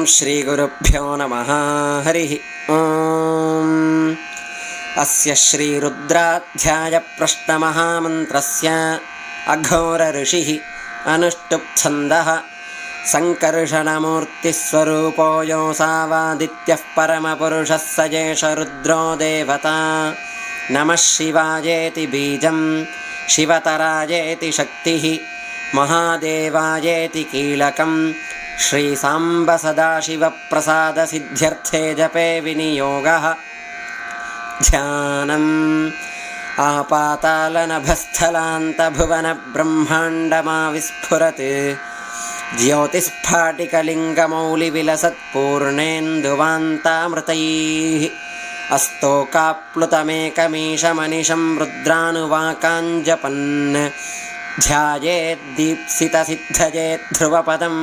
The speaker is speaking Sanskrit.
श्रीगुरुभ्यो नमः। हरिः ओम्। अस्य श्रीरुद्राध्यायप्रश्नमहामन्त्रस्य अघोरऋषिः अनुष्टुप्छन्दः सङ्कर्षणमूर्तिस्वरूपो योऽसावादित्यः परमपुरुषः स एष रुद्रो देवता। नमः शिवायेति बीजं शिवतरायेति शक्तिः महादेवायेति कीलकं श्रीसाम्ब सदाशिवप्रसादसिद्ध्यर्थे जपे विनियोगः। ध्यानम् आपातालनभस्थलान्तभुवनब्रह्माण्डमाविस्फुरत् ज्योतिस्फाटिकलिङ्गमौलिविलसत्पूर्णेन्दुवान्तामृतैः अस्तोकाप्लुतमेकमीशमनिशं रुद्रानुवाकाञ्जपन् ध्यायेद्दीप्सितसिद्धयेत् ध्रुवपदं